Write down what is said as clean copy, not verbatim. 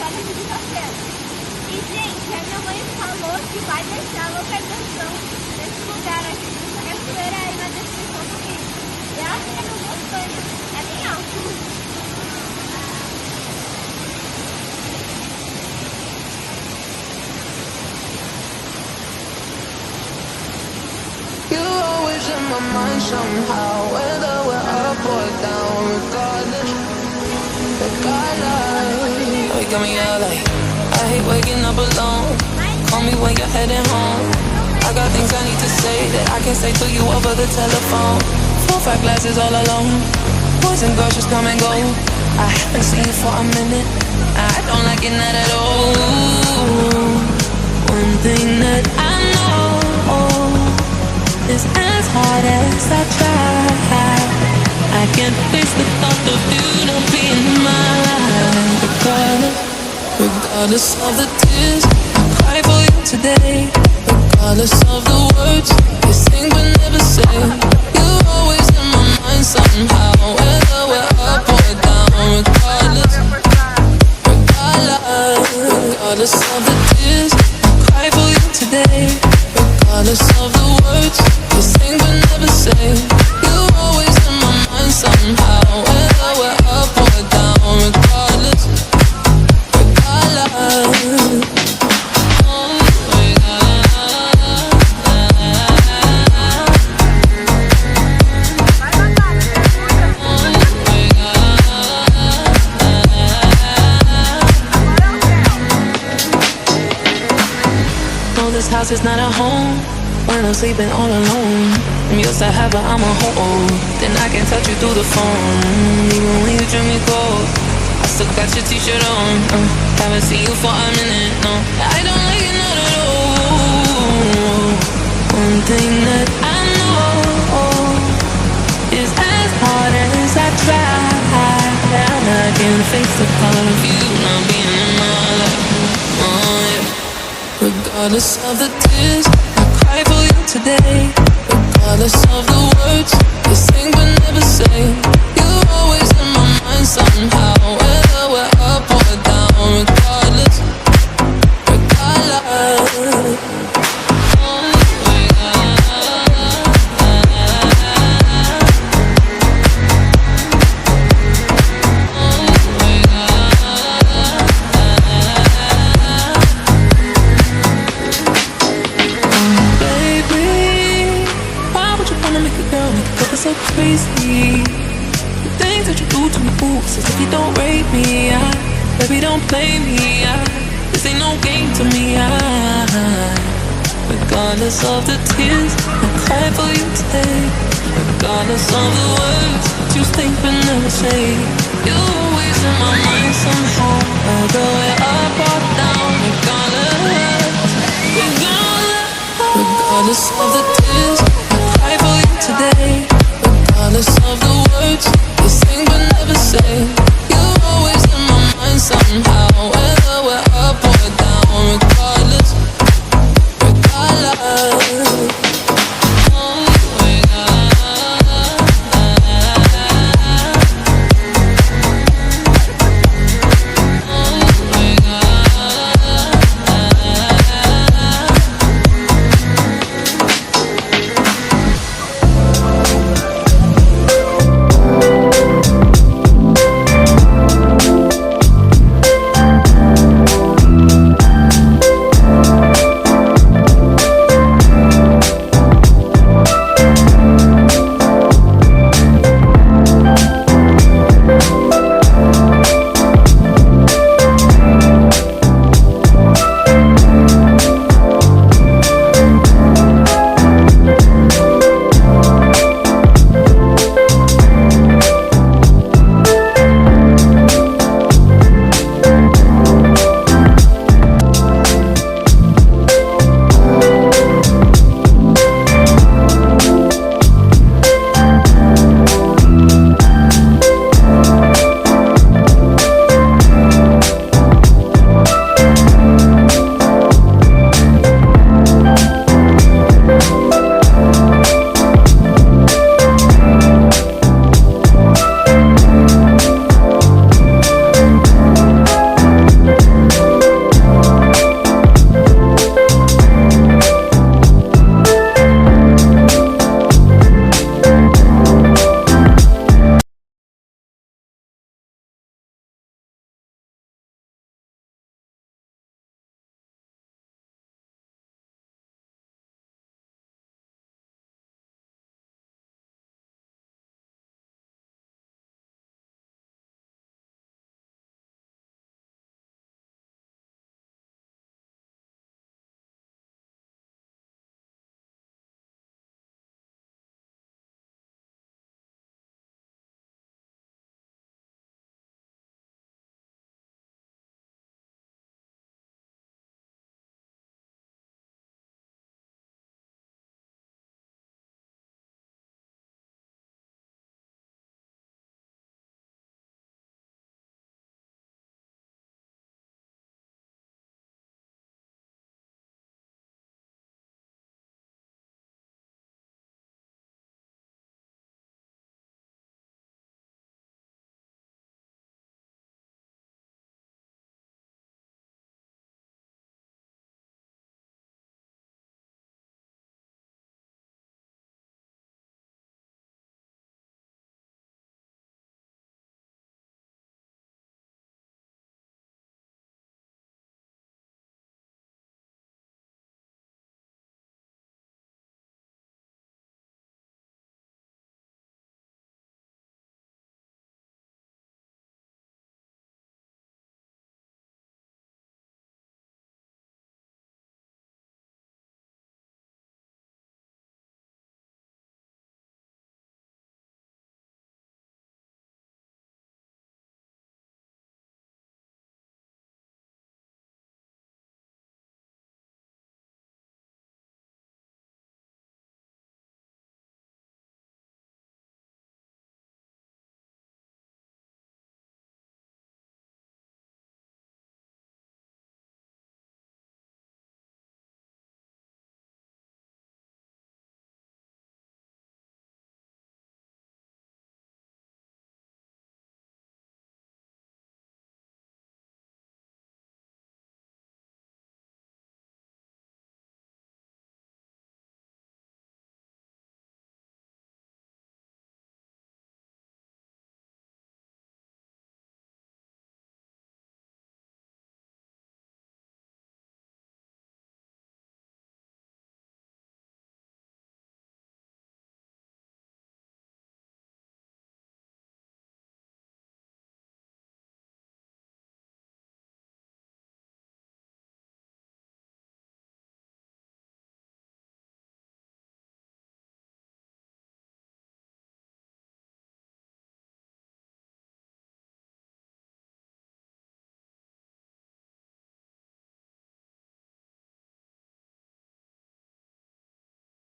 olha aqui de acesso. E, gente, a minha mãe falou que vai deixar a localização desse lugar aqui, dessa cachoeira aí na descrição do vídeo. E ela fica na montanha, é bem alto. You're always in my mind somehow, whether we're up or down, regardless. Wake me up like I hate waking up alone. Call me when you're heading home. I got things I need to say that I can't say to you over the telephone. 4, 5 glasses all alone. Boys and girls just come and go. I haven't seen you for a minute. I don't like it not at all. One thing that I know is as hard as I try, I can't face the thought of you not being mine. Regardless of the tears I cry for you today, regardless of the words you sing but never say, you're always in my mind somehow, whether we're up or down. Regardless of the tears I cry for you today, regardless of the words you sing but never say, you're always in my mind somehow, whether we're up or down. Regardless. No, this house is not a home when I'm sleeping all alone. I'm used to have but I'm a hoe. Then I can touch you through the phone, even when you dream me cold. I still got your t-shirt on, haven't seen you for a minute, no, I don't like it not at all. One thing that I know is as hard as I try, and I can't face the thought of you not being in my life. Yeah. Regardless of the tears I cry for you today, regardless of the words you sing but never say, you're always in my mind somehow, whether we're up or down. Regardless. Baby, why would you wanna make a girl make a couple so crazy? The things that you do to me, ooh, it's as if you don't rate me. Baby, don't play me. This ain't no game to me. Regardless of the tears I cry for you today, regardless of the words you think but never say, you're always in my mind somehow, whether we're up or down. Regardless of the tears